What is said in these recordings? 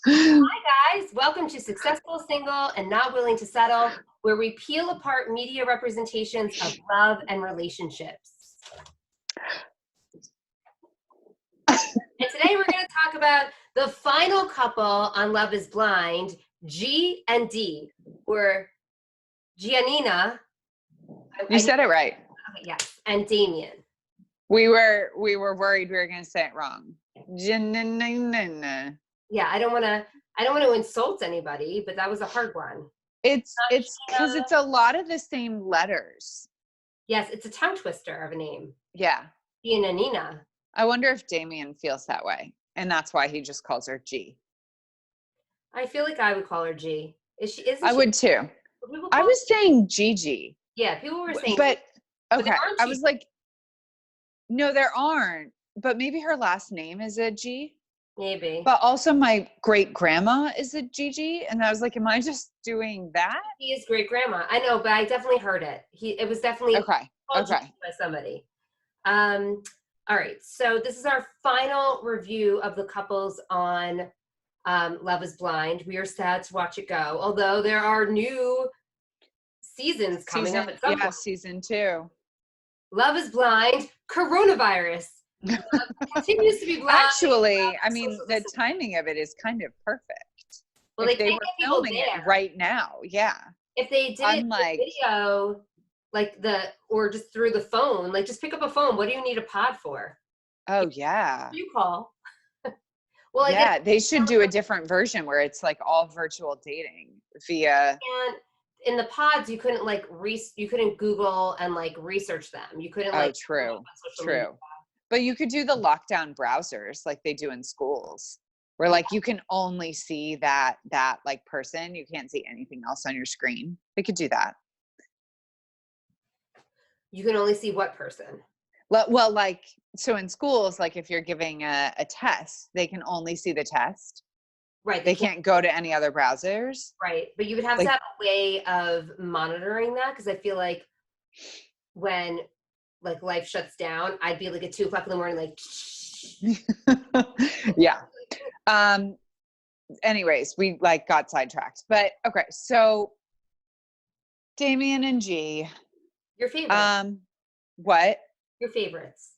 Hi, guys. Welcome to Successful, Single, and Not Willing to Settle, where we peel apart media representations of love and relationships. And today we're going to talk about the final couple on Love is Blind, G and D, or Giannina. You said it right. Okay, yes, and Damian. We were worried we were going to say it wrong. Giannina. Yeah, I don't want to insult anybody, but that was a hard one. It's because it's a lot of the same letters. Yes, it's a tongue twister of a name. Yeah. Giannina. I wonder if Damian feels that way, and that's why he just calls her G. I feel like I would call her G. I would too. I was saying Gigi. Yeah, people were saying, but okay. But I was like, no, there aren't. But maybe her last name is a G. Maybe. But also my great grandma is a Gigi, and I was like, am I just doing that? He is great grandma. I know, but I definitely heard it. It was definitely okay by somebody. All right, so this is our final review of the couples on Love is Blind. We are sad to watch it go, although there are new seasons coming up at some point. Season 2. Love is Blind, coronavirus. Continues to be blind. Actually, I mean, the timing of it is kind of perfect. Well, if they were filming it right now, yeah. If they did it video, or just through the phone, like just pick up a phone. What do you need a pod for? Oh, yeah. You call. Well, yeah, they should do a different version where it's like all virtual dating via. And in the pods, you couldn't you couldn't Google and research them. You couldn't true. But you could do the lockdown browsers like they do in schools, where you can only see that person. You can't see anything else on your screen. They could do that. You can only see what person? Well, so in schools, if you're giving a test, they can only see the test. Right. They can't go to any other browsers. Right. But you would have to have a way of monitoring that, because I feel like when life shuts down, I'd be at 2:00 in the morning, yeah. Anyways, we got sidetracked, but okay. So Damian and G. Your favorite. What? Your favorites.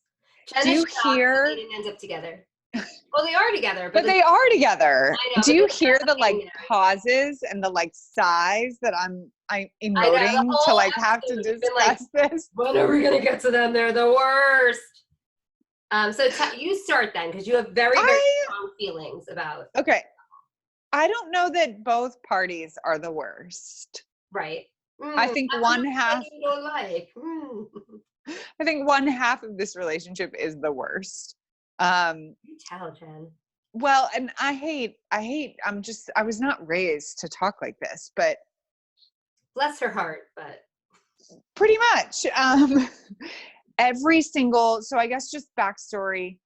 Do you hear? They didn't end up together. Well, they are together, but they are together. Do you hear the pauses and the sighs that I'm emoting to have to discuss this? When are we gonna get to them? They're the worst. So you start then, because you have very strong feelings about. Okay, I don't know that both parties are the worst. Right. I think one half. You don't like. I think one half of this relationship is the worst. You tell, Jen. Well, and I was not raised to talk like this, but bless her heart, but pretty much. So I guess just backstory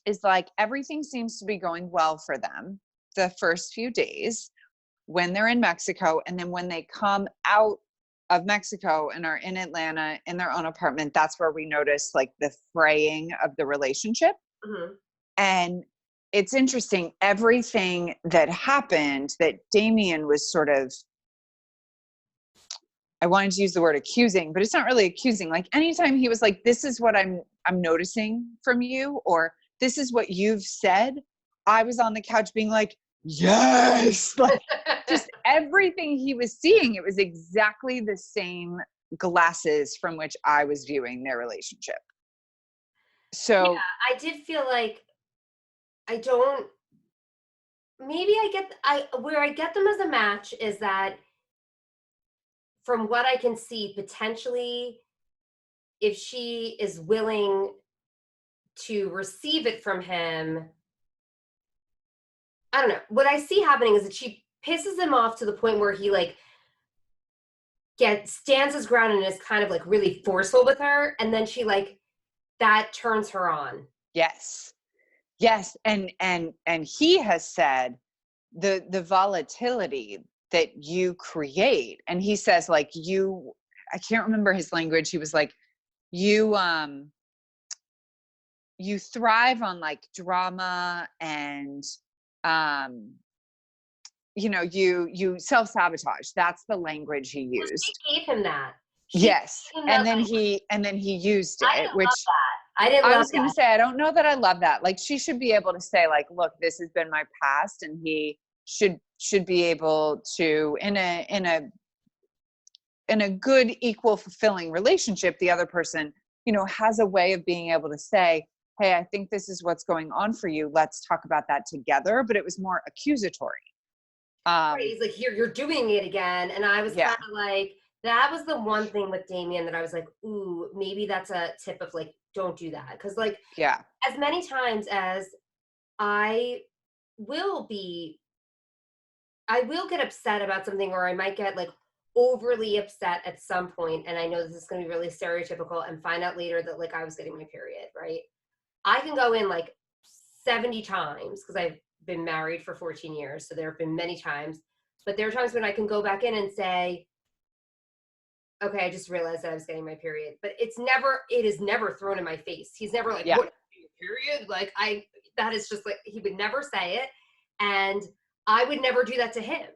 is everything seems to be going well for them the first few days when they're in Mexico, and then when they come out of Mexico and are in Atlanta in their own apartment, that's where we notice the fraying of the relationship. Mm-hmm. And it's interesting, everything that happened that Damian was sort of, I wanted to use the word accusing, but it's not really accusing. Anytime he was this is what I'm noticing from you, or this is what you've said, I was on the couch being yes, just everything he was seeing, it was exactly the same glasses from which I was viewing their relationship. So yeah, I did feel where I get them as a match is that, from what I can see, potentially, if she is willing to receive it from him, I don't know. What I see happening is that she pisses him off to the point where he stands his ground and is kind of really forceful with her, and then she that turns her on. Yes. And he has said the volatility that you create, and he says I can't remember his language. He was you thrive on drama and you self-sabotage. That's the language he Well, used. she gave him that. She Yes. gave him And that then language. he used I it, didn't love which that. I didn't I love was going to that. say, I don't know that I love that. Like, she should be able to say, like, look, this has been my past, and he should be able to, in a good, equal, fulfilling relationship, the other person, has a way of being able to say, hey, I think this is what's going on for you. Let's talk about that together. But it was more accusatory. Right, he's like, here, you're doing it again. And I was Yeah. kind of like, that was the one thing with Damian that I was like, ooh, maybe that's a tip of like, don't do that. Because like, Yeah. as many times as I will be, I will get upset about something, or I might get like overly upset at some point, and I know this is going to be really stereotypical, and find out later that like I was getting my period, right? I can go in like 70 times because I've been married for 14 years, so there have been many times, but there are times when I can go back in and say, okay, I just realized that I was getting my period, but it is never thrown in my face. He's never like, Yeah. what, your period? Like that is just like, he would never say it. And I would never do that to him.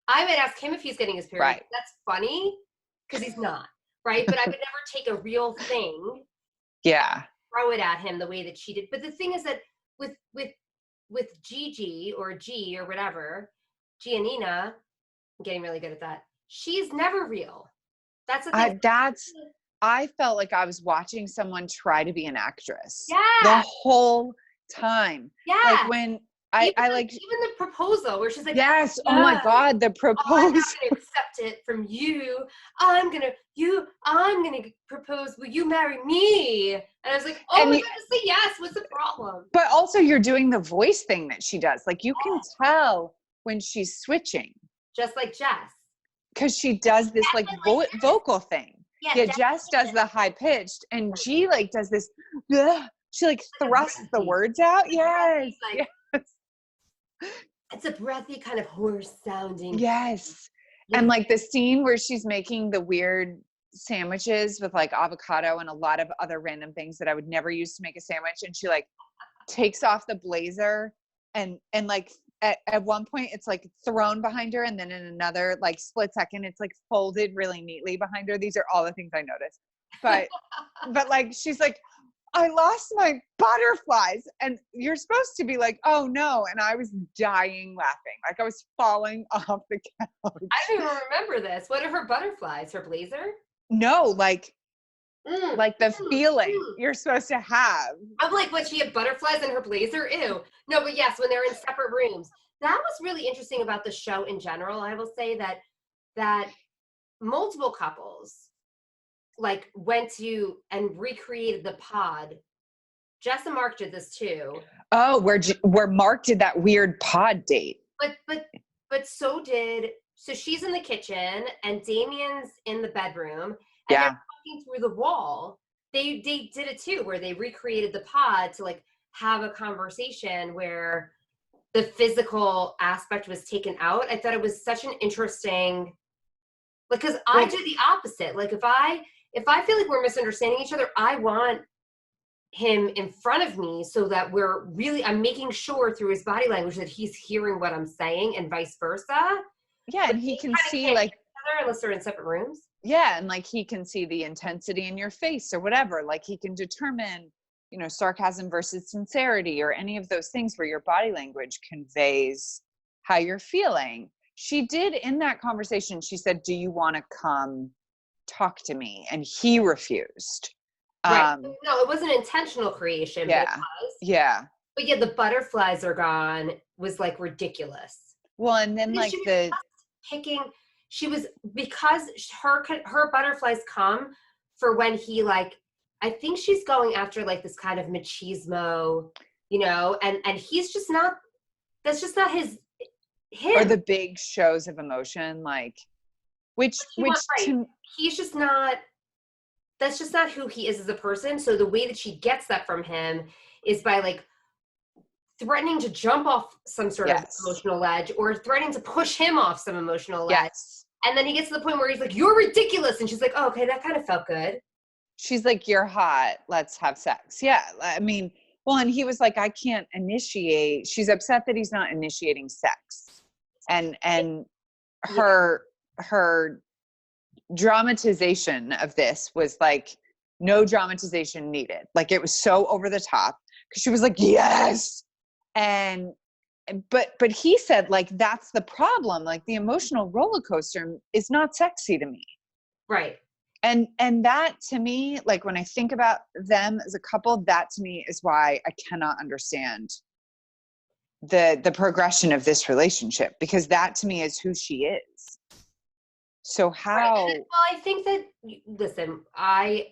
I would ask him if he's getting his period. Right. That's funny because he's not, right? But I would never take a real thing, Yeah. throw it at him the way that she did. But the thing is that with Gigi or G or whatever, Giannina, I'm getting really good at that. She's never real. That's the thing. I felt like I was watching someone try to be an actress. Yeah. The whole time. Yeah. Like when even like even the proposal where she's like, yes, oh my God, the proposal. I'm not gonna accept it from you. I'm gonna propose. Will you marry me? And I was like, oh my God, just say yes. What's the problem? But also you're doing the voice thing that she does. Like you can tell when she's switching. Just like Jess. Because she does this like vocal thing. Yeah, Jess does the high pitched, and G like does this. She like thrusts the words out. Yes. Like, yes. It's a breathy kind of hoarse sounding. Yes. And like the scene where she's making the weird sandwiches with like avocado and a lot of other random things that I would never use to make a sandwich. And she like takes off the blazer and like at one point it's like thrown behind her. And then in another like split second, it's like folded really neatly behind her. These are all the things I noticed. But like, she's like, I lost my butterflies. And you're supposed to be like, oh no. And I was dying laughing. Like I was falling off the couch. I don't even remember this. What are her butterflies? Her blazer? No, like the feeling you're supposed to have. I'm like, what, she had butterflies in her blazer? Ew. No, but yes, when they're in separate rooms. That was really interesting about the show in general. I will say that multiple couples like went to and recreated the pod. Jess and Mark did this too. Oh, where Mark did that weird pod date. But so she's in the kitchen and Damian's in the bedroom and they're walking through the wall. They did it too, where they recreated the pod to like have a conversation where the physical aspect was taken out. I thought it was such an interesting, like, because I do the opposite. Like if I feel like we're misunderstanding each other, I want him in front of me so that I'm making sure through his body language that he's hearing what I'm saying and vice versa. Yeah, and he can see like unless they're in separate rooms. Yeah, and like he can see the intensity in your face or whatever. Like he can determine, sarcasm versus sincerity or any of those things where your body language conveys how you're feeling. She did in that conversation, she said, do you want to come talk to me? And he refused. Right. No, it wasn't intentional creation. Yeah. But it was. Yeah. But yeah, the butterflies are gone was like ridiculous. Well, and then like because her butterflies come for when he like, I think she's going after like this kind of machismo, and he's just not, that's just not him. Or the big shows of emotion, like, he's just not, that's just not who he is as a person. So the way that she gets that from him is by like threatening to jump off some sort of emotional ledge or threatening to push him off some emotional ledge. Yes. And then he gets to the point where he's like, you're ridiculous. And she's like, oh, okay, that kind of felt good. She's like, you're hot. Let's have sex. Yeah. I mean, Well, and he was like, I can't initiate. She's upset that he's not initiating sex. And her dramatization of this was like no dramatization needed. Like it was so over the top because she was like, yes. And but he said like that's the problem. Like the emotional roller coaster is not sexy to me. Right. And that to me, like when I think about them as a couple, that to me is why I cannot understand the progression of this relationship, because that to me is who she is. So how? Right. Well, I think that, listen, I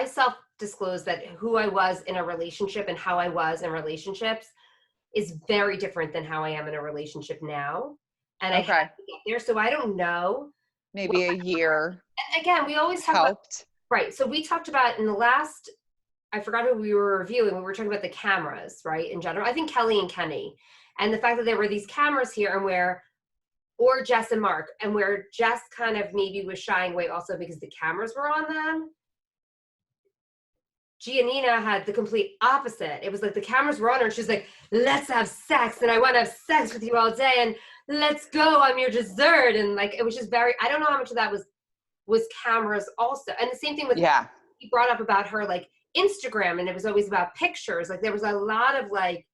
self-disclose that who I was in a relationship and how I was in relationships is very different than how I am in a relationship now. And I Okay, had to get there. So I don't know. maybe a year And again, we always talk about, helped. right. So we talked about in the last, I forgot who we were reviewing. We were talking about the cameras, right? In general, I think Kelly and Kenny, and the fact that there were these cameras here, and where, or Jess and Mark, and where Jess kind of maybe was shying away also because the cameras were on them. Giannina had the complete opposite. It was like the cameras were on her and she's like, let's have sex and I want to have sex with you all day and let's go, I'm your dessert. And like, it was just very, I don't know how much of that was cameras also. And the same thing with, Yeah. he brought up about her like Instagram, and it was always about pictures. Like there was a lot of like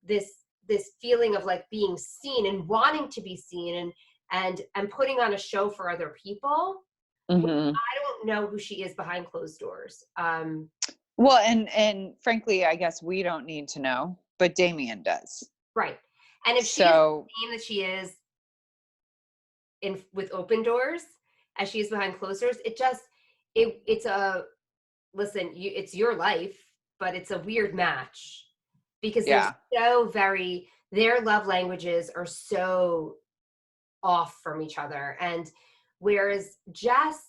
this feeling of like being seen and wanting to be seen and putting on a show for other people. Mm-hmm. I don't know who she is behind closed doors. Well, and frankly, I guess we don't need to know, but Damian does. Right. And if she is the same that she is in with open doors as she is behind closed doors, it's a, listen, it's your life, but it's a weird match because yeah. their love languages are so off from each other. And whereas Jess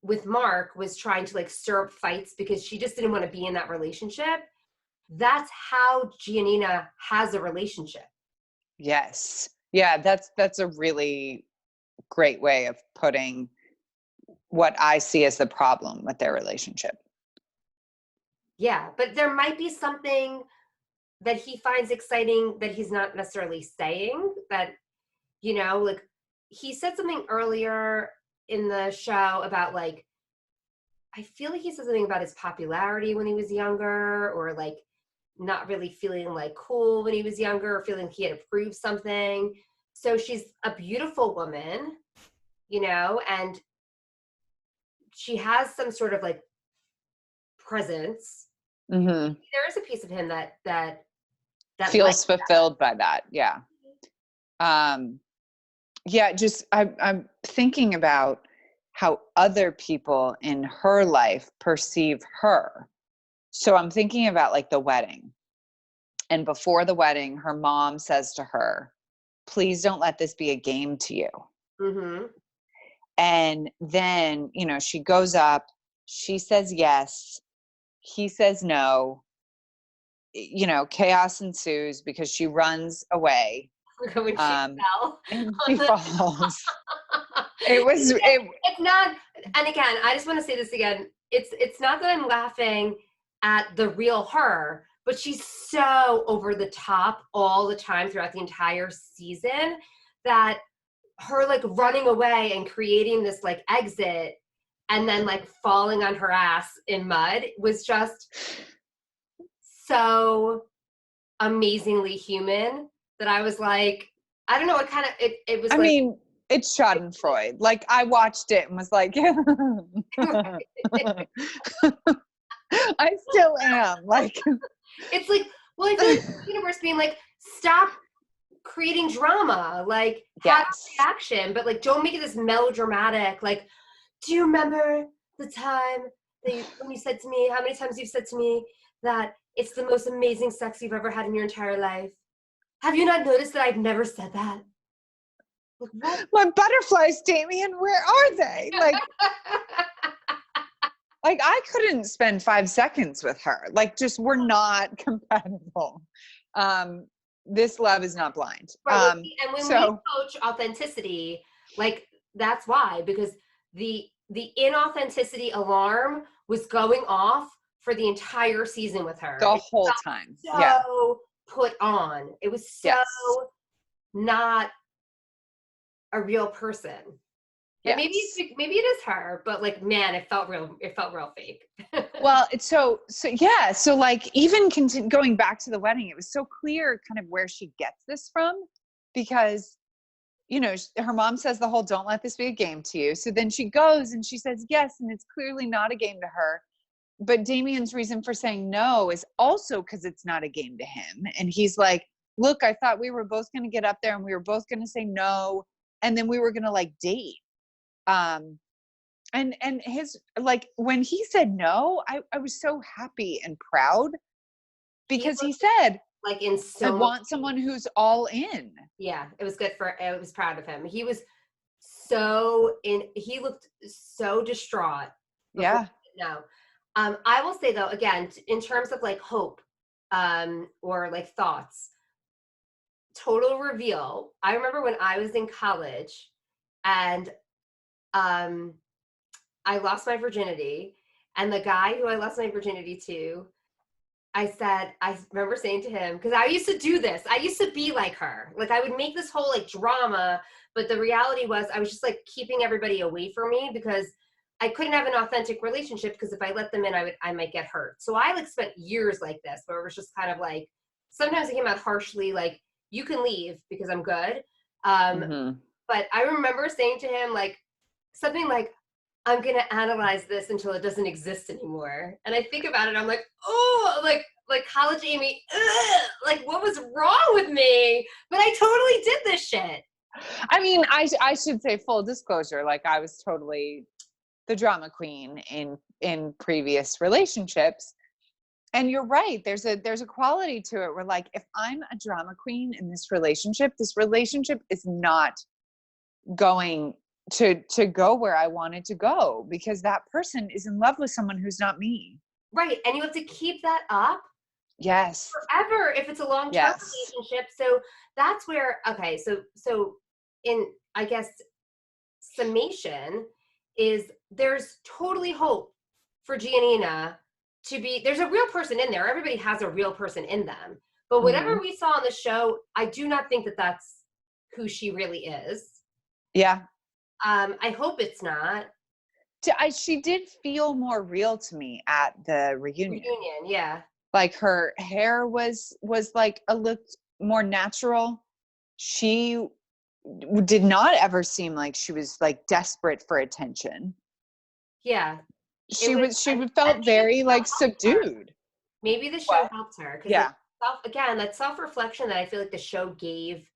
with Mark was trying to like stir up fights because she just didn't want to be in that relationship. That's how Giannina has a relationship. Yes. Yeah, that's a really great way of putting what I see as the problem with their relationship. Yeah, but there might be something that he finds exciting that he's not necessarily saying, that, like he said something earlier in the show about like, I feel like he said something about his popularity when he was younger, or like not really feeling like cool when he was younger, or feeling he had to prove something. So she's a beautiful woman, and she has some sort of like presence. Mm-hmm. There is a piece of him that Feels fulfilled by that. Yeah. Yeah, just I'm thinking about how other people in her life perceive her. So I'm thinking about like the wedding. And before the wedding, her mom says to her, please don't let this be a game to you. Mm-hmm. And then, she goes up, she says yes, he says no, chaos ensues because she runs away. When she fell And on she falls. It's not, and again, I just want to say this again. It's not that I'm laughing at the real her, but she's so over the top all the time throughout the entire season that her like running away and creating this like exit and then like falling on her ass in mud was just so amazingly human that I was like, I don't know, it was I like, mean, it's Schadenfreude. Like I watched it and was like, I still am. Like it's like, well, I feel like the universe being like, stop creating drama, like have yes. a reaction, but like don't make it this melodramatic. Like, do you remember the time when you said to me, how many times you've said to me that it's the most amazing sex you've ever had in your entire life? Have you not noticed that I've never said that? Like, what? My butterflies, Damian, where are they? Like I couldn't spend 5 seconds with her. Like just we're not compatible. This love is not blind. Right. And when we coach authenticity, like that's why, because the inauthenticity alarm was going off for the entire season with her. The It whole felt time. Yeah. so put on. It was so Yes. not a real person. And Yes. maybe it is her, but like, man, it felt real fake. Well, it's so yeah. So like even going back to the wedding, it was so clear kind of where she gets this from, because you know, her mom says the whole "don't let this be a game" to you. So then she goes and she says yes, and it's clearly not a game to her. But Damien's reason for saying no is also because it's not a game to him. And he's like, look, I thought we were both going to get up there and we were both going to say no. And then we were going to like date. Um, and his, like, when he said no, I was so happy and proud, He because he looked said, like in I so much want someone who's all in. Yeah, it was good I was proud of him. He was he looked so distraught before Yeah. no. I will say though, again, in terms of like hope, or like thoughts, total reveal. I remember when I was in college and um I lost my virginity, and the guy who I lost my virginity to, I remember saying to him, because I used to do this. I used to be like her. Like I would make this whole like drama, but the reality was I was just like keeping everybody away from me because I couldn't have an authentic relationship, because if I let them in, I might get hurt. So I like spent years like this, where it was just kind of like, sometimes it came out harshly, like, you can leave because I'm good. Um, Mm-hmm. but I remember saying to him like something like, I'm gonna analyze this until it doesn't exist anymore. And I think about it, I'm like, oh, like college Amy, ugh, like what was wrong with me? But I totally did this shit. I mean, I should say, full disclosure, like I was totally the drama queen in previous relationships. And you're right, there's a quality to it where, like, if I'm a drama queen in this relationship is not going to go where I want it to go, because that person is in love with someone who's not me. Right. And you have to keep that up Yes. forever if it's a long-term Yes. relationship. So that's where, okay, so in, I guess, summation is, there's totally hope for Giannina to be, there's a real person in there. Everybody has a real person in them. But Mm-hmm. whatever we saw on the show, I do not think that that's who she really is. Yeah. I hope it's not. She did feel more real to me at the reunion. Reunion, yeah. Like her hair was like a little more natural. She did not ever seem like she was like desperate for attention. Yeah. It She was, was, she and felt maybe the very show like helped her. subdued. Maybe the show What? helped her, because Yeah. again, that self-reflection that I feel like the show gave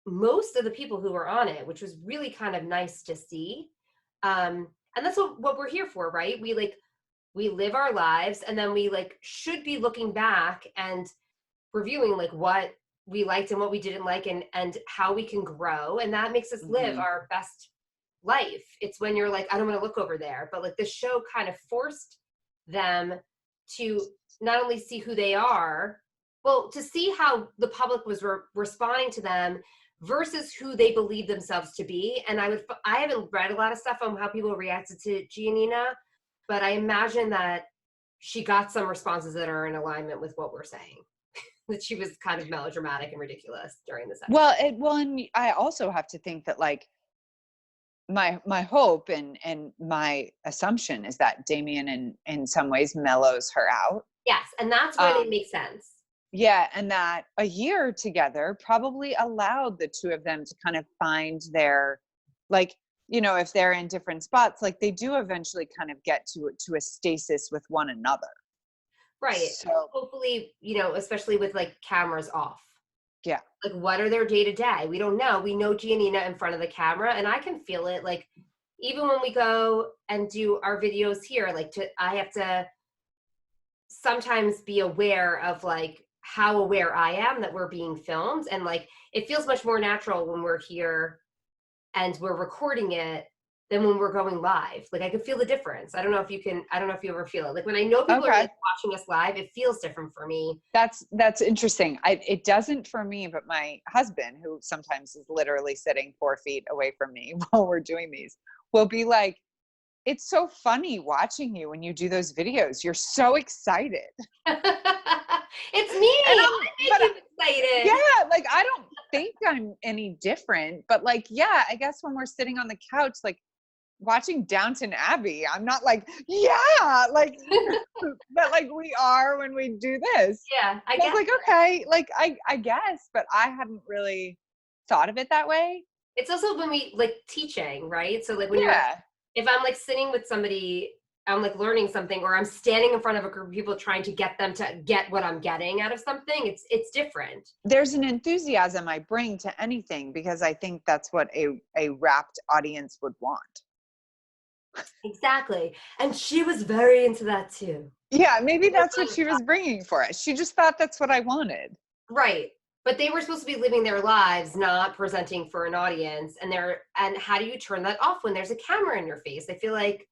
most of the people who were on it, which was really kind of nice to see. And that's what we're here for, right? We live our lives, and then we like should be looking back and reviewing like what we liked and what we didn't like, and how we can grow, and that makes us live Mm-hmm. our best life. It's when you're like, I don't want to look over there, but like the show kind of forced them to not only see who they are, well, to see how the public was responding to them versus who they believe themselves to be. And I haven't read a lot of stuff on how people reacted to Giannina, but I imagine that she got some responses that are in alignment with what we're saying. That she was kind of melodramatic and ridiculous during this episode. Well, and I also have to think that, like, my hope and my assumption is that Damian in some ways mellows her out. Yes, and that's where they Um, make sense. yeah, and that a year together probably allowed the two of them to kind of find their, like, you know, if they're in different spots, like they do eventually kind of get to a stasis with one another. Right. So Hopefully, especially with like cameras off. yeah. Like, what are their day to day? We don't know. We know Giannina in front of the camera, and I can feel it. Like, even when we go and do our videos here, like, I have to sometimes be aware of like how aware I am that we're being filmed, and like it feels much more natural when we're here and we're recording it than when we're going live. Like I can feel the difference. I don't know if you ever feel it. Like when I know people are Okay. like watching us live, it feels different for me. That's interesting. It doesn't for me, but my husband, who sometimes is literally sitting 4 feet away from me while we're doing these, will be like, it's so funny watching you when you do those videos. You're so excited. It's me. And I make you excited. yeah, like I don't think I'm any different, but like, yeah, I guess when we're sitting on the couch, like watching Downton Abbey, I'm not like, yeah, like, but like we are when we do this. Yeah, I I was guess. like, okay, like I guess, but I hadn't really thought of it that way. It's also when we like teaching, right? So like when you're, Yeah. if I'm like sitting with somebody, I'm like learning something, or I'm standing in front of a group of people trying to get them to get what I'm getting out of something, it's different. There's an enthusiasm I bring to anything because I think that's what a rapt audience would want. Exactly. And she was very into that too. Yeah, maybe that's what she was bringing for us. She just thought that's what I wanted. Right. But they were supposed to be living their lives, not presenting for an audience. And how do you turn that off when there's a camera in your face? I feel like,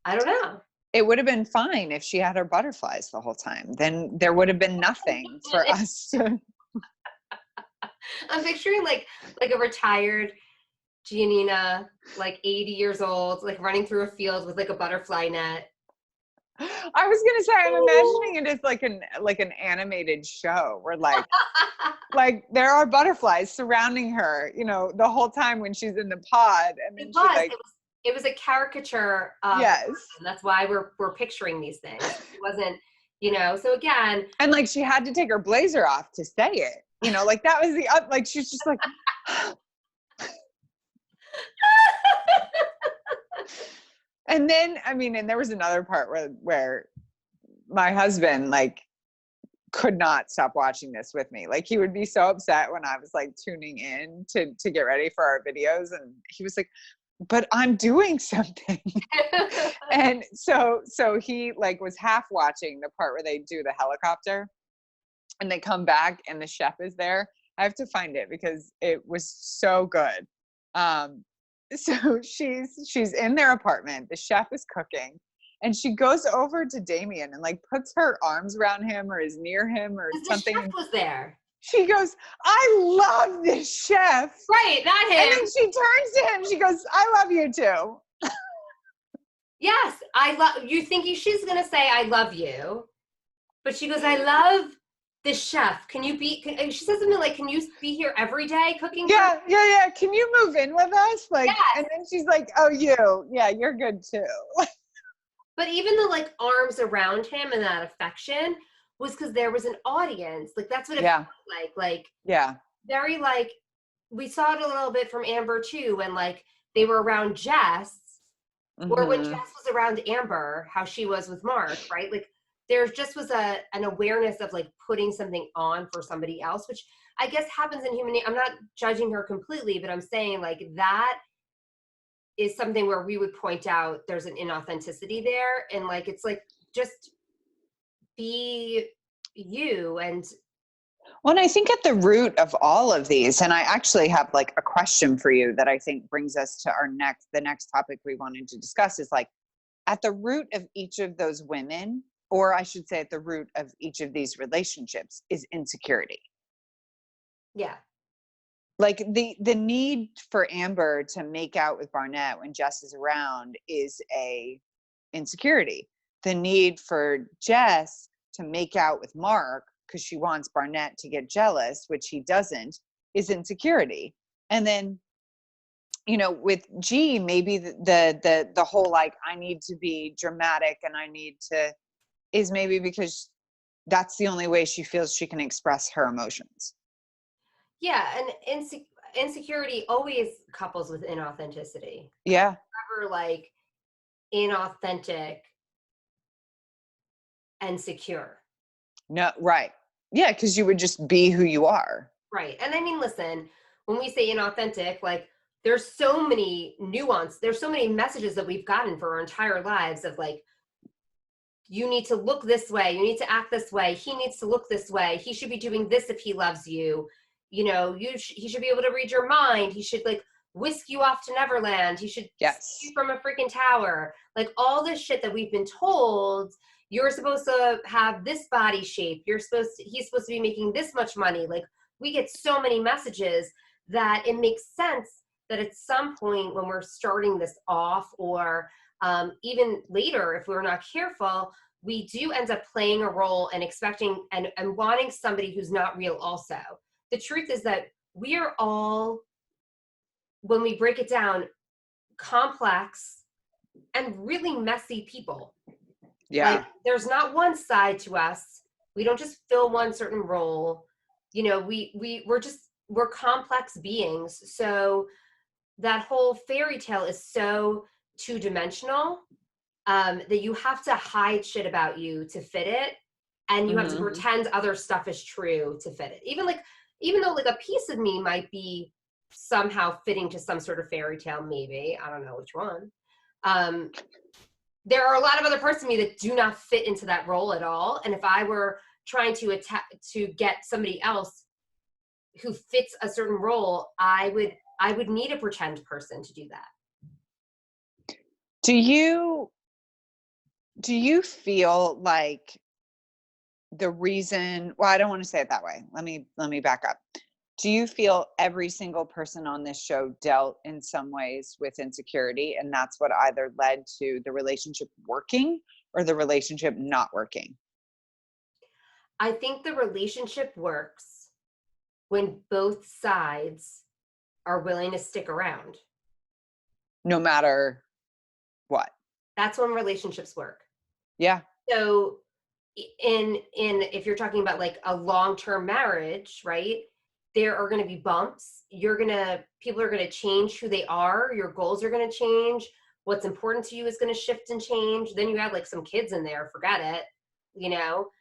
I don't know. It would have been fine if she had her butterflies the whole time. Then there would have been nothing for us to. I'm picturing like a retired Giannina, like 80 years old, like running through a field with like a butterfly net. I was gonna say, I'm imagining it as like an animated show where like there are butterflies surrounding her, you know, the whole time when she's in the pod, and then It was a caricature of yes. That's why we're picturing these things. It wasn't, so again. And like she had to take her blazer off to say it. You know, like that was like she's just like and then and there was another part where my husband like could not stop watching this with me. Like he would be so upset when I was like tuning in to get ready for our videos, and he was like, but I'm doing something. And so he like was half watching the part where they do the helicopter and they come back and the chef is there. I have to find it because it was so good. So she's in their apartment, the chef is cooking, and she goes over to Damian and like puts her arms around him or is near him or something. The chef was there. She goes, I love this chef. Right, not him. And then she turns to him, she goes, I love you too. Yes, I love you. Thinking she's gonna say I love you, but she goes, I love this chef. She says something like, can you be here every day cooking? Yeah. Can you move in with us? Like, yes. And then she's like, oh, you're good too. But even the like arms around him and that affection was because there was an audience. Like that's what it felt like. Like, yeah, very like, we saw it a little bit from Amber too, when like they were around Jess, or when Jess was around Amber, how she was with Mark, right? Like there just was an awareness of like putting something on for somebody else, which I guess happens in human nature. I'm not judging her completely, but I'm saying like that is something where we would point out there's an inauthenticity there. And like, it's like, just be you. And well, I think at the root of all of these, and I actually have like a question for you that I think brings us to the next topic we wanted to discuss, is like at the root of each of those women, or I should say at the root of each of these relationships, is insecurity. Yeah. Like the need for Amber to make out with Barnett when Jess is around is a insecurity. The need for Jess to make out with Mark because she wants Barnett to get jealous, which he doesn't, is insecurity. And then, with G, maybe the whole like I need to be dramatic and I need to, is maybe because that's the only way she feels she can express her emotions. Yeah, and insecurity always couples with inauthenticity. Yeah. Never like inauthentic and secure. No, right. Yeah, because you would just be who you are. Right. And I mean, listen, when we say inauthentic, like there's so many there's so many messages that we've gotten for our entire lives of like, you need to look this way, you need to act this way, he needs to look this way, he should be doing this if he loves you. He should be able to read your mind. He should like whisk you off to Neverland. He should see you from a freaking tower. Like all this shit that we've been told, you're supposed to have this body shape. He's supposed to be making this much money. Like we get so many messages that it makes sense that at some point when we're starting this off, or even later, if we're not careful, we do end up playing a role and expecting and wanting somebody who's not real also. The truth is that we are all, when we break it down, complex and really messy people. Yeah. Like, there's not one side to us. We don't just fill one certain role. You know, we're complex beings. So that whole fairy tale is so two-dimensional, that you have to hide shit about you to fit it, and you have to pretend other stuff is true to fit it. Even though like a piece of me might be somehow fitting to some sort of fairy tale, maybe, I don't know which one. There are a lot of other parts of me that do not fit into that role at all. And if I were trying to get somebody else who fits a certain role, I would need a pretend person to do that. Do you feel like the reason, well, I don't want to say it that way. Let me back up. Do you feel every single person on this show dealt in some ways with insecurity, and that's what either led to the relationship working or the relationship not working? I think the relationship works when both sides are willing to stick around. No matter what. That's when relationships work. Yeah. So in if you're talking about like a long-term marriage, right? There are going to be bumps. People are going to change who they are. Your goals are going to change. What's important to you is going to shift and change. Then you have like some kids in there, forget it. You know,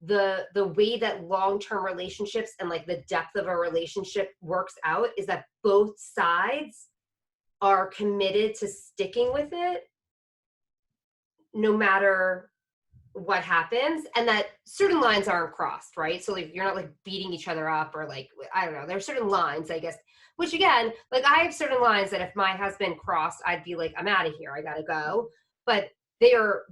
the way that long-term relationships and like the depth of a relationship works out is that both sides are committed to sticking with it no matter what happens, and that certain lines aren't crossed, right? So like you're not like beating each other up, or like, I don't know, there's certain lines, I guess, which again, like I have certain lines that if my husband crossed, I'd be like, I'm out of here, I gotta go. But they're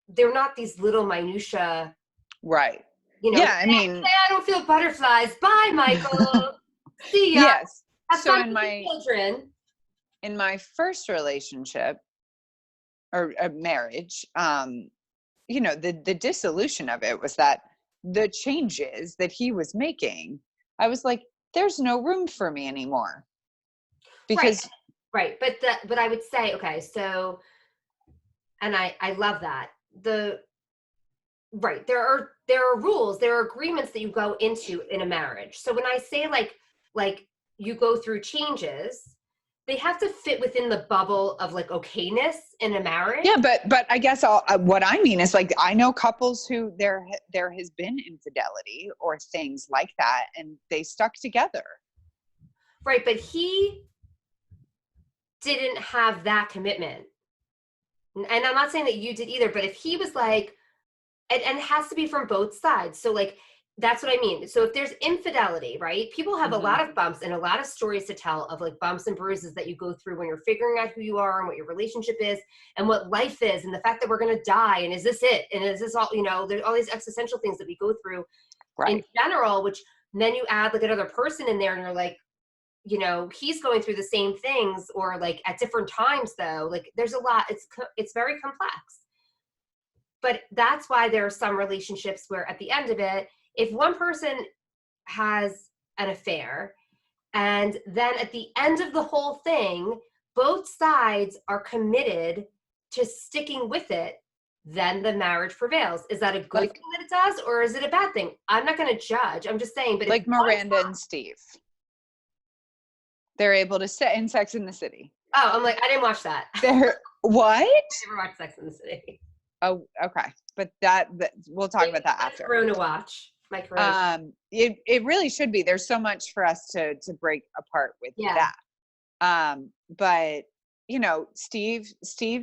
not these little minutia, Right. you know. Yeah, I mean, I don't feel butterflies, bye Michael. See ya. yes. Have So fun with your children. in my first relationship or a marriage, you know, the dissolution of it was that the changes that he was making, I was like, there's no room for me anymore. Because right. But I would say, okay, so, and I love that. Right. There are rules, there are agreements that you go into in a marriage. So when I say like you go through changes, they have to fit within the bubble of like okayness in a marriage. yeah, but I guess what I mean is like, I know couples who there has been infidelity or things like that, and they stuck together. Right, but he didn't have that commitment. And I'm not saying that you did either, but if he was like, and it has to be from both sides. So like, that's what I mean. So if there's infidelity, right? People have a lot of bumps and a lot of stories to tell of like bumps and bruises that you go through when you're figuring out who you are and what your relationship is and what life is and the fact that we're going to die. And is this it? And is this all, you know, there's all these existential things that we go through in general, which then you add like another person in there and you're like, you know, he's going through the same things or like at different times though. Like there's a lot, it's very complex. But that's why there are some relationships where at the end of it, if one person has an affair and then at the end of the whole thing, both sides are committed to sticking with it, then the marriage prevails. Is that a good thing that it does, or is it a bad thing? I'm not going to judge. I'm just saying. But like Miranda and Steve, they're able to sit in Sex in the City. Oh, I'm like, I didn't watch that. What? I never watched Sex in the City. Oh, okay. But that we'll talk about that after. Corona watch. My Corona. It really should be. There's so much for us to break apart with that. But you know, Steve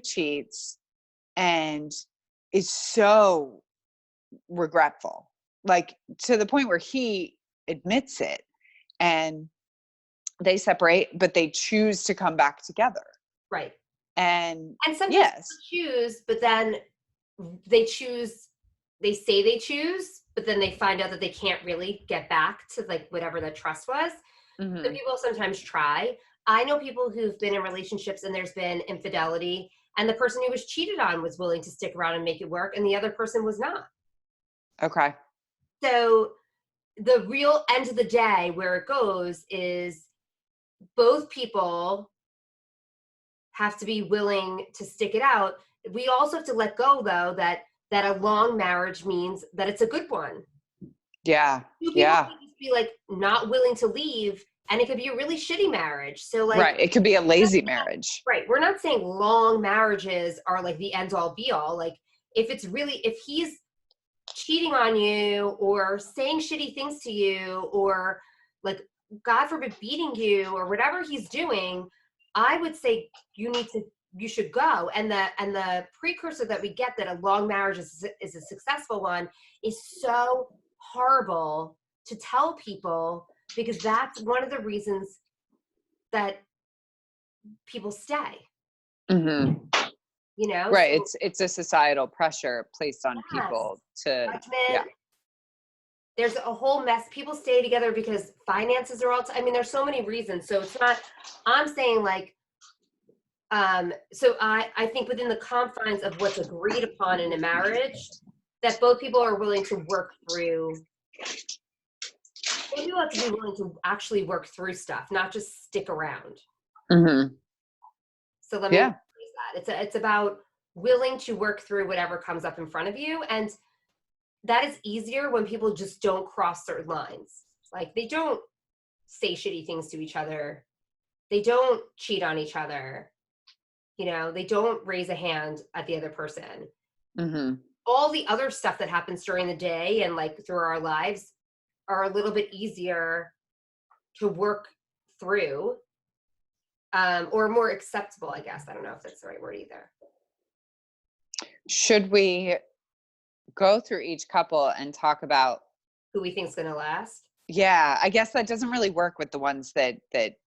cheats and is so regretful, like to the point where he admits it, and they separate, but they choose to come back together. Right. And sometimes they choose, but then they say they choose, but then they find out that they can't really get back to like whatever the trust was. So people sometimes try. I know people who've been in relationships and there's been infidelity, and the person who was cheated on was willing to stick around and make it work, and the other person was not. Okay. So the real end of the day where it goes is both people have to be willing to stick it out. We also have to let go, though, that a long marriage means that it's a good one. Yeah. Two people Yeah. can just be like not willing to leave, and it could be a really shitty marriage. So like, Right. It could be a lazy marriage. right, we're not saying long marriages are like the end all be all. Like if he's cheating on you or saying shitty things to you or like God forbid beating you or whatever he's doing, I would say you should go. And the precursor that we get that a long marriage is a successful one is so horrible to tell people, because that's one of the reasons that people stay. Mm-hmm. You know, Right. so, It's a societal pressure placed on yes, people to, judgment. yeah. There's a whole mess. People stay together because finances are I mean, there's so many reasons. So it's not, I'm saying like, so I think within the confines of what's agreed upon in a marriage, that both people are willing to work through. Both people have to be willing to actually work through stuff, not just stick around. Mm-hmm. So let me Yeah. rephrase that. It's about willing to work through whatever comes up in front of you, and that is easier when people just don't cross certain lines. Like they don't say shitty things to each other. They don't cheat on each other. You know, they don't raise a hand at the other person. Mm-hmm. All the other stuff that happens during the day and like through our lives are a little bit easier to work through, or more acceptable, I guess. I don't know if that's the right word either. Should we go through each couple and talk about Who we think's gonna last? Yeah, I guess that doesn't really work with the ones that didn't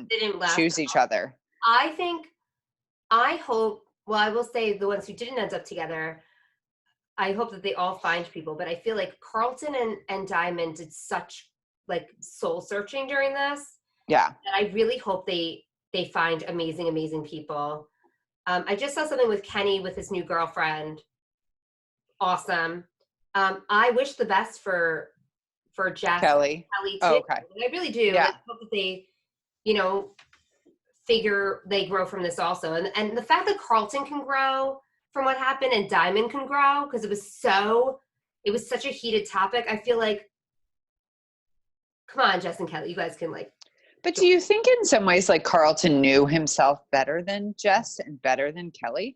They didn't last. choose each other. I hope, well, I will say the ones who didn't end up together, I hope that they all find people, but I feel like Carlton and Diamond did such like soul searching during this. Yeah. And I really hope they find amazing people. I just saw something with Kenny with his new girlfriend. Awesome. I wish the best for Jess Kelly. Kelly Oh, too. okay. I really do. Yeah. I hope that they, you know, they grow from this also. And the fact that Carlton can grow from what happened and Diamond can grow, because it was such a heated topic. I feel like, come on, Jess and Kelly, you guys can like. But do you think in some ways like Carlton knew himself better than Jess and better than Kelly?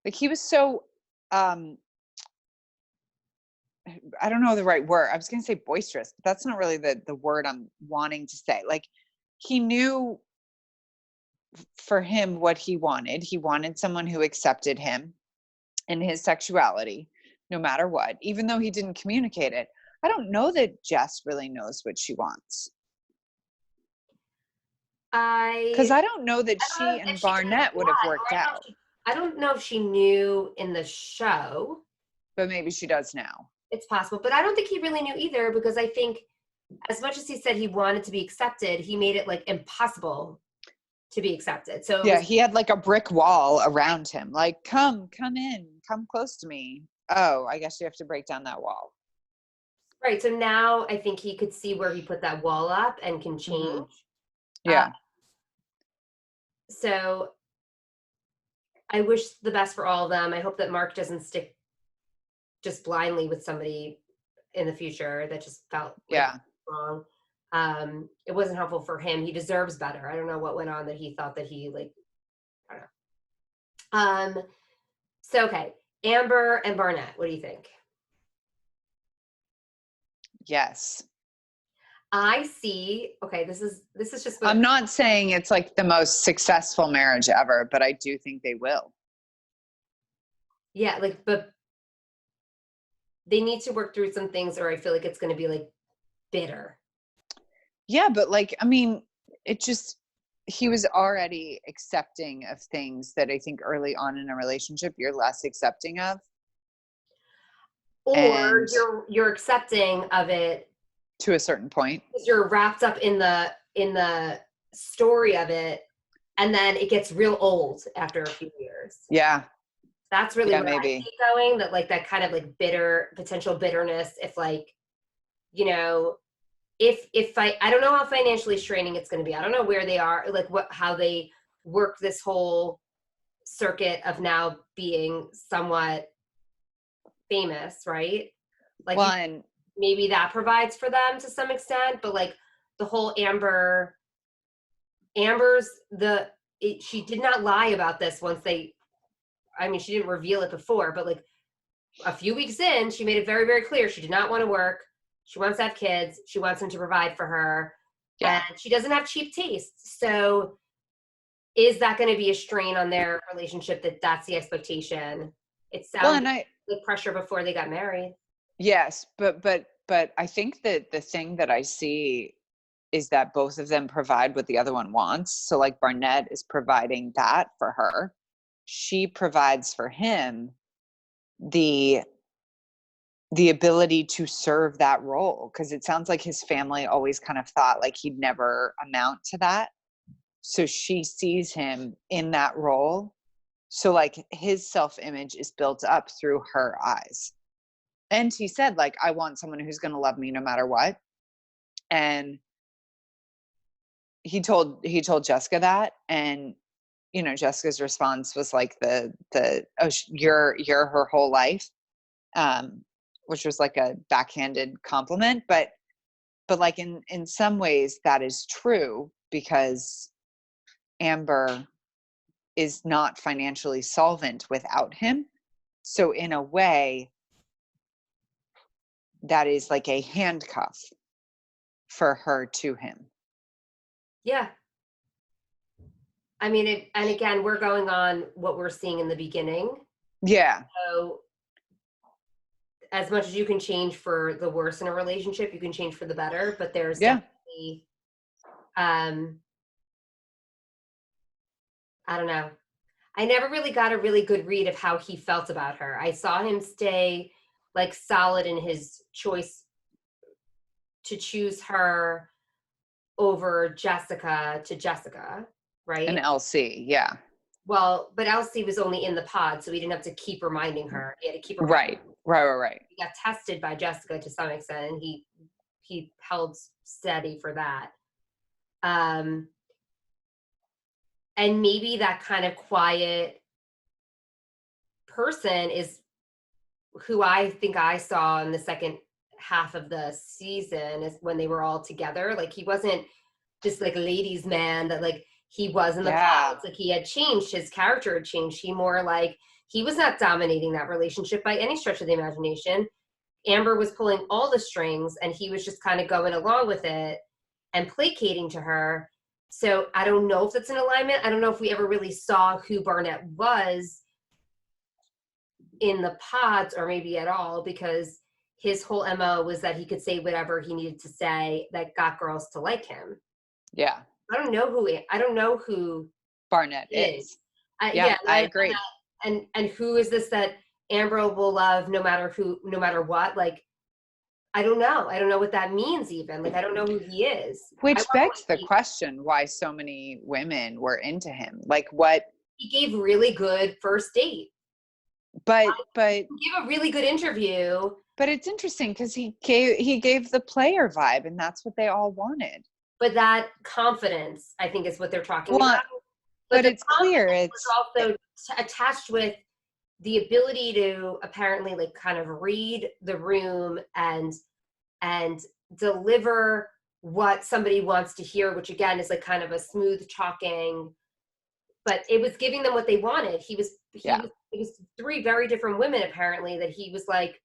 Like he was so I don't know the right word. I was going to say boisterous, but that's not really the word I'm wanting to say. Like he knew for him what he wanted. He wanted someone who accepted him and his sexuality, no matter what, even though he didn't communicate it. I don't know that Jess really knows what she wants. Because I don't know that she and Barnett would have worked out. I don't know if she knew in the show. But maybe she does now. It's possible. But I don't think he really knew either, because I think as much as he said he wanted to be accepted, he made it like impossible to be accepted. So yeah, he had like a brick wall around him. Like, come in, come close to me. Oh, I guess you have to break down that wall. Right. So now I think he could see where he put that wall up and can change. Mm-hmm. Yeah. So I wish the best for all of them. I hope that Mark doesn't stick just blindly with somebody in the future that just felt wrong. It wasn't helpful for him. He deserves better. I don't know what went on that he thought that he like, I don't know. So okay, Amber and Barnett, what do you think? Yes. I see. Okay, this is just. I'm not saying it's like the most successful marriage ever, but I do think they will. Yeah, like, but they need to work through some things, or I feel like it's going to be like bitter. Yeah, but like, I mean, he was already accepting of things that I think early on in a relationship you're less accepting of. Or and you're accepting of it to a certain point. because you're wrapped up in the story of it, and then it gets real old after a few years. Yeah. That's really Yeah, where I see maybe. it going, that like that kind of like potential bitterness, if like, you know, if I don't know how financially straining it's going to be. I don't know where they are, like how they work this whole circuit of now being somewhat famous, right? Like Well, and maybe that provides for them to some extent, but like the whole Amber's she did not lie about this once she didn't reveal it before, but like a few weeks in, she made it very, very clear she did not want to work. She wants to have kids. She wants him to provide for her. yeah. And she doesn't have cheap taste. So is that going to be a strain on their relationship, that's the expectation? It Well, sounds and like pressure before they got married. yes, but I think that the thing that I see is that both of them provide what the other one wants. So like Barnett is providing that for her. She provides for him the ability to serve that role, because it sounds like his family always kind of thought like he'd never amount to that. So she sees him in that role. So like his self-image is built up through her eyes. And he said like, I want someone who's going to love me no matter what. And he told Jessica that, and Jessica's response was like you're her whole life, which was like a backhanded compliment, but like in some ways that is true, because Amber is not financially solvent without him. So in a way, that is like a handcuff for her to him. Yeah. I mean, and again, we're going on what we're seeing in the beginning. Yeah. So as much as you can change for the worse in a relationship, you can change for the better, but there's Yeah. definitely, I don't know. I never really got a really good read of how he felt about her. I saw him stay like solid in his choice to choose her over Jessica, And right? LC. Yeah. Well, but Elsie was only in the pod, so he didn't have to keep reminding her. He had to keep reminding Right. Right. He got tested by Jessica to some extent, and he held steady for that. Um, and maybe that kind of quiet person is who I think I saw in the second half of the season, is when they were all together. Like he wasn't this like ladies man that like he was in the Yeah. pods. Like he had changed, his character had changed. He was not dominating that relationship by any stretch of the imagination. Amber was pulling all the strings and he was just kind of going along with it and placating to her. So I don't know if that's an alignment. I don't know if we ever really saw who Barnett was in the pods, or maybe at all, because his whole MO was that he could say whatever he needed to say that got girls to like him. Yeah. I don't know who Barnett he is. is. Yeah, Yeah, I agree. and who is this that Amber will love no matter what? Like I don't know. I don't know what that means even. Like I don't know who he is. Which begs the question why so many women were into him. Like what? He gave really good first date. But He gave a really good interview. but it's interesting because he gave the player vibe, and that's what they all wanted. But that confidence, I think, is what they're talking Well, about. But but the it's clear confidence it's was also attached with the ability to apparently like kind of read the room and deliver what somebody wants to hear, which again is like kind of a smooth talking, but it was giving them what they wanted. It was three very different women apparently that he was like.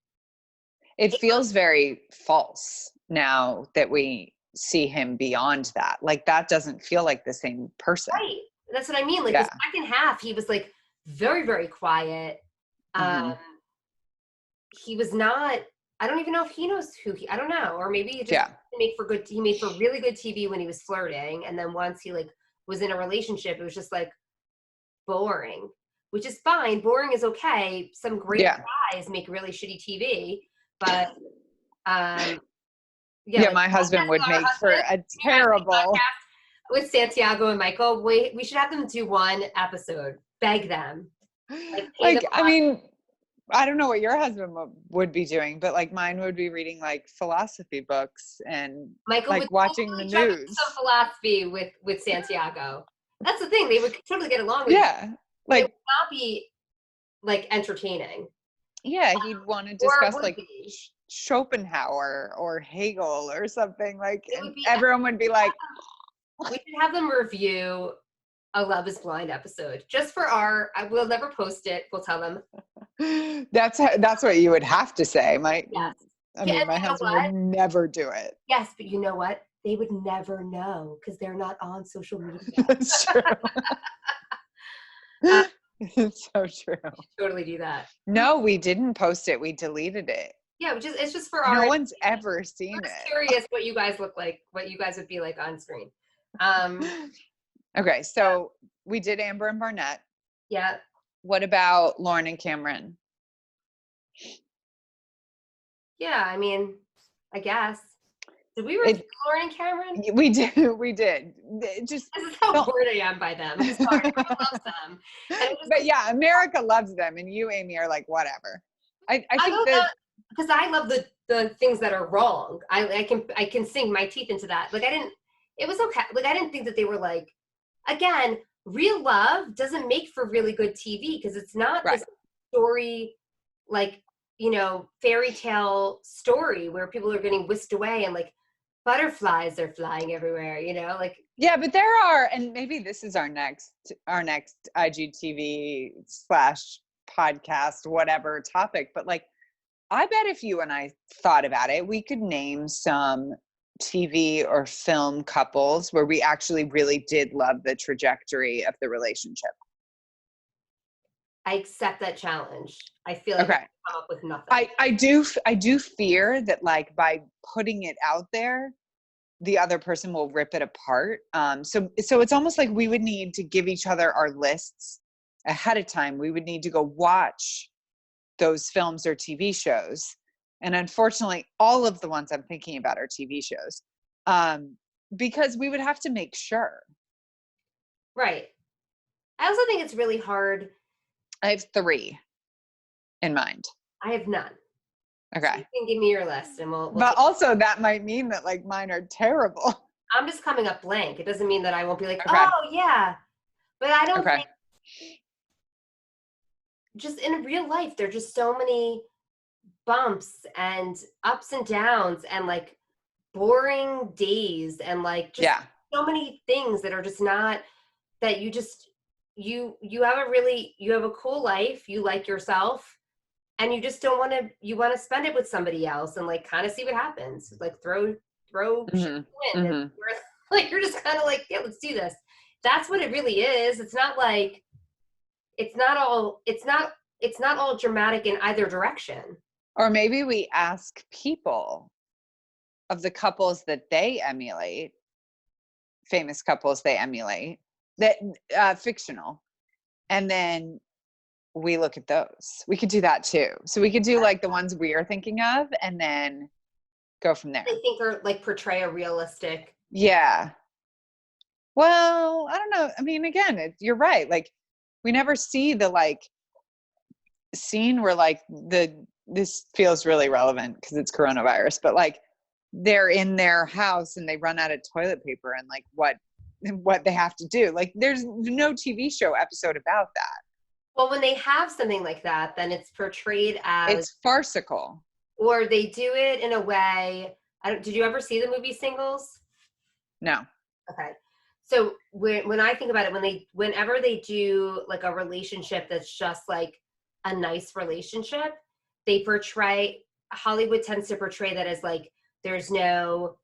It feels very false now that we see him beyond that. Like that doesn't feel like the same person. Right. That's what I mean. Like Yeah. the second half, he was like very, very quiet. Mm-hmm. He was not, I don't even know if he knows I don't know. Or maybe he just he made for really good TV when he was flirting. And then once he like was in a relationship, it was just like boring, which is fine. Boring is okay. Some great guys make really shitty TV. but yeah, Yeah, like my husband podcast with would our make for husbands, a you guys make terrible. podcasts with Santiago and Michael. We should have them do one episode. Beg them, like pay them Like, I off. mean, I don't know what your husband would be doing, but like mine would be reading like philosophy books and Michael would like watching the totally try to do some news. philosophy with Santiago. That's the thing; they would totally get along with each other, Yeah. but it would Like, not be like entertaining, yeah, he'd want to or discuss would it like be? Schopenhauer or Hegel or something like, It and would be. everyone would be like, We should have them review a Love Is Blind episode just for our. We'll never post it. We'll tell them that's what you would have to say. yes. I Yeah, mean, and my you know husband would what? never do it. Yes, but you know what? They would never know because they're not on social media. That's true. Uh, It's so true. totally do that. No, we didn't post it. We deleted it. Yeah, it's just for No our. one's ever We're seen just it. curious what you guys look like, what you guys would be like on screen. Okay, so we did Amber and Barnett. Yeah, What about Lauren and Cameron? yeah. I mean, I guess. Did we review Lauren and Cameron? We did. We did. Just This is how don't. bored I am by them. I'm sorry. Everyone loves them. And But yeah, America loves them, and you, Amy, are like whatever. I think don't that know because I love the things that are wrong. I can sink my teeth into that. Like I didn't. It was okay. Like I didn't think that they were like. Again, real love doesn't make for really good TV because it's not right. this story like fairy tale story where people are getting whisked away and like butterflies are flying everywhere. Like Yeah, but there are, and maybe this is our next IGTV / podcast, whatever topic. But like, I bet if you and I thought about it, we could name some TV or film couples where we actually really did love the trajectory of the relationship. I accept that challenge. I feel like I Okay. can come up with nothing. I do fear that like by putting it out there, the other person will rip it apart. So it's almost like we would need to give each other our lists ahead of time. We would need to go watch those films or TV shows. And unfortunately, all of the ones I'm thinking about are TV shows, because we would have to make sure. Right. I also think it's really hard. I have 3 in mind. I have none. Okay. So you can give me your list and we'll But also that might mean that like mine are terrible. I'm just coming up blank. It doesn't mean that I won't be like, Okay. oh yeah. But I don't Okay. think just in real life, there are just so many bumps and ups and downs and like boring days and like just Yeah. so many things that are just not that you just you have a cool life, you like yourself, and you just don't want to you want to spend it with somebody else and like kind of see what happens, like throw shit in the wind, and you're just kind of like, yeah, let's do this. That's what it really is. It's not like it's not all dramatic in either direction. Or maybe we ask people of the couples that they emulate, famous couples they emulate, that fictional, and then we look at those. We could do that too. So we could do like the ones we are thinking of and then go from there. I think are like portray a realistic. Yeah. Well, I don't know. I mean, again, you're right. Like we never see the like scene where like this feels really relevant because it's coronavirus, but like they're in their house and they run out of toilet paper and like what they have to do. Like there's no TV show episode about that. Well, when they have something like that, then it's portrayed as It's farcical. or they do it in a way. Did you ever see the movie Singles? No. Okay. So when I think about it, whenever they do like a relationship that's just like a nice relationship, Hollywood tends to portray that as like there's no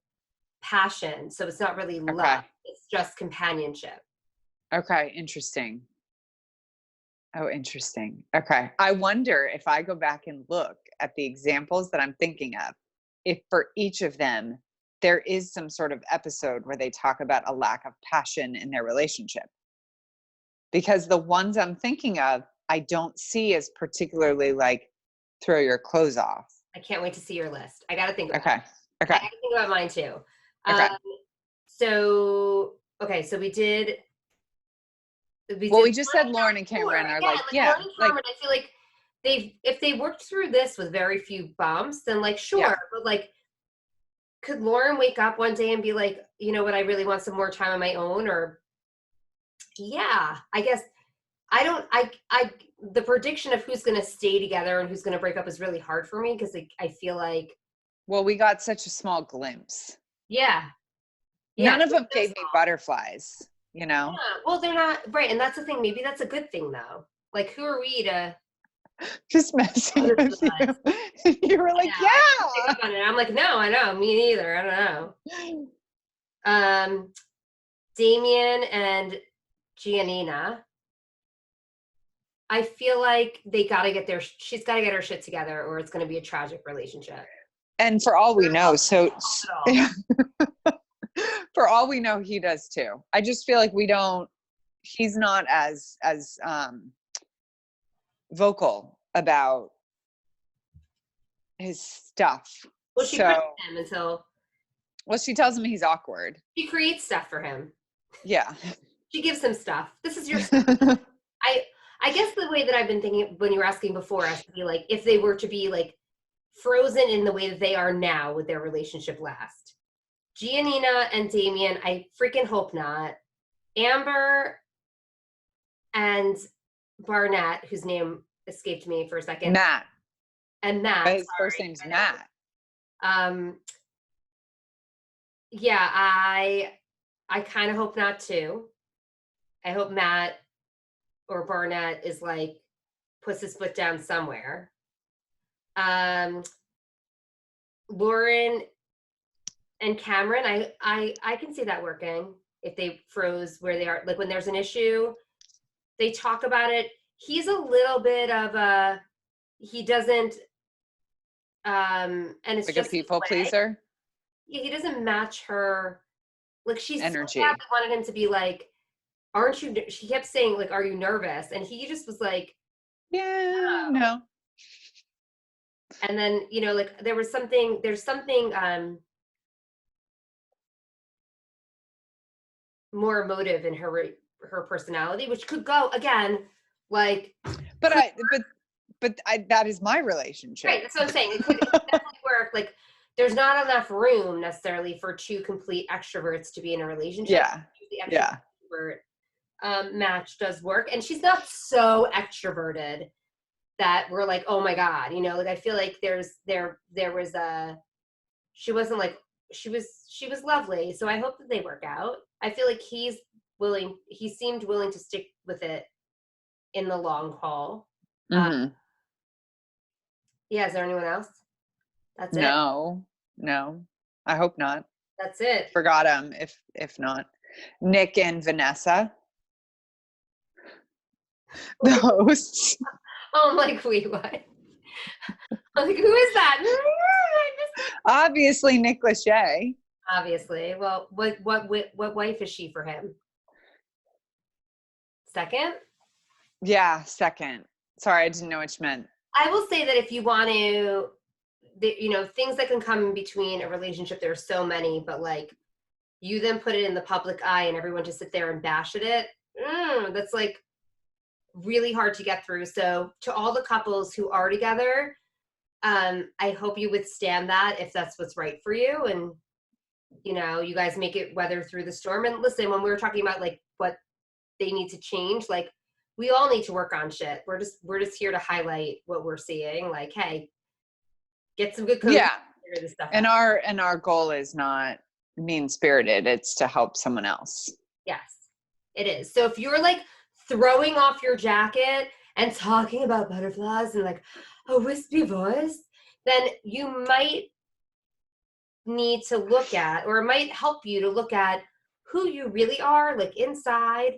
passion. So it's not really love. Okay. It's just companionship. Okay, interesting. Oh, interesting. Okay. I wonder if I go back and look at the examples that I'm thinking of, if for each of them, there is some sort of episode where they talk about a lack of passion in their relationship. Because the ones I'm thinking of, I don't see as particularly like throw your clothes off. I can't wait to see your list. I got to think about it. Okay. I Okay. got to think about mine too. Okay. So, okay, so we did Well, Lauren we just said Lauren and Cameron. Cameron are Yeah, like, like yeah, Lauren and like, Cameron, I feel like if they worked through this with very few bumps, then like yeah. sure, but like could Lauren wake up one day and be like, you know what, I really want some more time on my own? Or yeah, I guess I don't I the prediction of who's gonna stay together and who's gonna break up is really hard for me because like, I feel like Well, we got such a small glimpse. yeah, yeah, None of them they're gave me small. butterflies, you know? Yeah, well, they're not right, and that's the thing. Maybe that's a good thing though. Like, who are we to Just messing with you. butterflies? You were I like, know. I didn't pick yeah. up on it. I'm like, no, I know, me neither. I don't know. Um, Damian and Giannina. I feel like they got to get their. She's got to get her shit together, or it's going to be a tragic relationship. And for all we know, so At all. for all we know, he does too. I just feel like he's not as vocal about his stuff. Well, she pushes So, him until well, she tells him he's awkward. she creates stuff for him. Yeah. She gives him stuff. This is your stuff. I I guess the way that I've been thinking when you were asking before has to be like if they were to be like frozen in the way that they are now, would their relationship last? Giannina and Damian, I freaking hope not. Amber and Barnett, whose name escaped me for a second, Matt. and Matt. His first name's Matt. Um, yeah, I kind of hope not too. I hope Matt or Barnett is like puts his foot down somewhere. Um, Lauren and Cameron, I can see that working if they froze where they are. Like when there's an issue, they talk about it. He's a little bit of a he doesn't and it's Like a just his people way. pleaser. Yeah, he doesn't match her. Like she so Energy. badly wanted him to be like, aren't you she kept saying like, are you nervous? And he just was like, Yeah, no. no. And then, you know, like there's something more emotive in her personality, which could go again, like But that is my relationship. right, that's what I'm saying. It could definitely work. Like there's not enough room necessarily for two complete extroverts to be in a relationship. Yeah. The Yeah. extrovert match does work. And she's not so extroverted that we're like, oh my God, you know, like I feel like there was she wasn't like she was lovely. So I hope that they work out. I feel like he seemed willing to stick with it in the long haul. Mm-hmm. Yeah, is there anyone else? That's it. No. I hope not. That's it. Forgot him if not. Nick and Vanessa. The hosts. Oh, I'm like, wait, what? I'm like, who is that? Obviously Nick Lachey. Obviously. Well, what wife is she for him? Second? Yeah, second. Sorry, I didn't know what you meant. I will say that if you want to, you know, things that can come in between a relationship, there are so many, but like you then put it in the public eye and everyone just sit there and bash at it. That's like really hard to get through. So to all the couples who are together, I hope you withstand that if that's what's right for you. And, you know, you guys make it weather through the storm. And listen, when we were talking about like what they need to change, like we all need to work on shit. We're just here to highlight what we're seeing. Like, hey, get some good coaching. Yeah. Figure this stuff And out. our goal is not mean-spirited. It's to help someone else. Yes, it is. So if you're like throwing off your jacket and talking about butterflies and like a wispy voice, then you might need to look at, or it might help you to look at who you really are, like inside,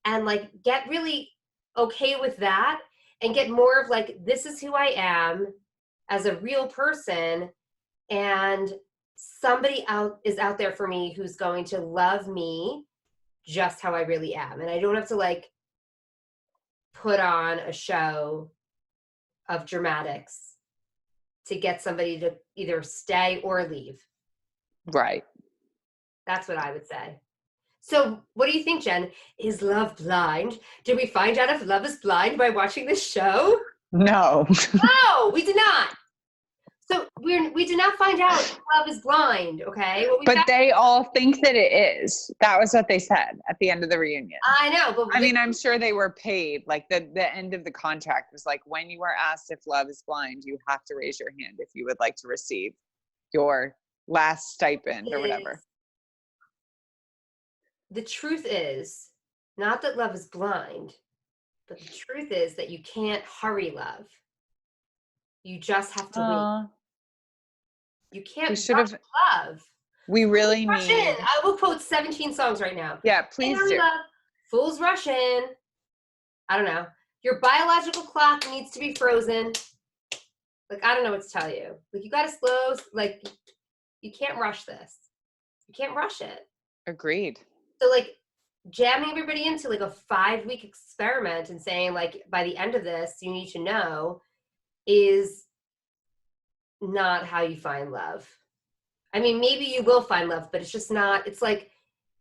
and like get really okay with that and get more of like, this is who I am as a real person, and somebody is out there for me who's going to love me just how I really am. And I don't have to like put on a show of dramatics to get somebody to either stay or leave. Right. That's what I would say. So what do you think, Jen? Is love blind? Did we find out if love is blind by watching this show? No. No, we did not. So we did not find out if love is blind, okay? But they all think that it is. That was what they said at the end of the reunion. I know, but I mean, I'm sure they were paid. Like the end of the contract was like, when you are asked if love is blind, you have to raise your hand if you would like to receive your last stipend or whatever. The truth is, not that love is blind, but the truth is that you can't hurry love. You just have to wait. You can't rush love. We really Rush need. in. I will quote 17 songs right now. Yeah, please do. Love, fools rush in. I don't know. Your biological clock needs to be frozen. Like, I don't know what to tell you. Like, you got to slow. Like, you can't rush this. You can't rush it. Agreed. So, like, jamming everybody into like a 5-week experiment and saying, like, by the end of this, you need to know is not how you find love. I mean, maybe you will find love, but it's just not. It's like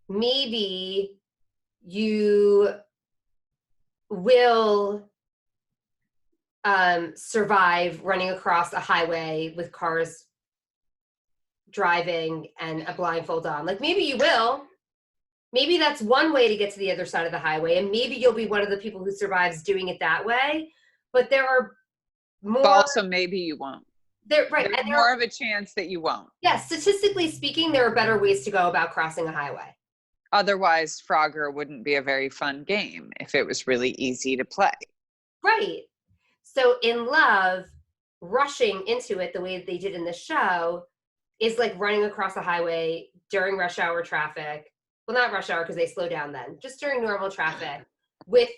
maybe you will survive running across a highway with cars driving and a blindfold on. Like, maybe you will. Maybe that's one way to get to the other side of the highway, and maybe you'll be one of the people who survives doing it that way. But there are more. But also, maybe you won't. There's more of a chance that you won't. Yeah, statistically speaking, there are better ways to go about crossing a highway. Otherwise, Frogger wouldn't be a very fun game if it was really easy to play. Right. So in love, rushing into it the way they did in the show is like running across a highway during rush hour traffic. Well, not rush hour because they slow down then. Just during normal traffic with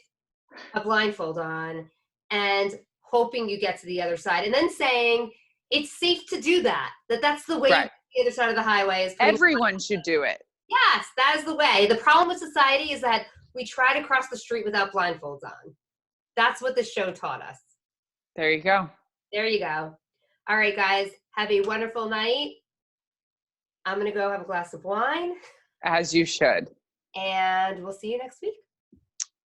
a blindfold on and hoping you get to the other side. And then saying, it's safe to do that. That's the way to the other side of the highway. Is everyone should do it. Yes, that is the way. The problem with society is that we try to cross the street without blindfolds on. That's what the show taught us. There you go. There you go. All right, guys. Have a wonderful night. I'm going to go have a glass of wine. As you should. And we'll see you next week.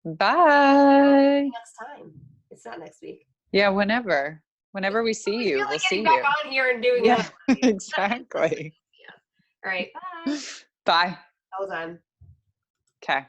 Bye. Next time. It's not next week. Yeah, whenever. Whenever we see you, we'll see you. Back on here and doing that. Exactly. Yeah. All right. Bye. Bye. All done. Okay.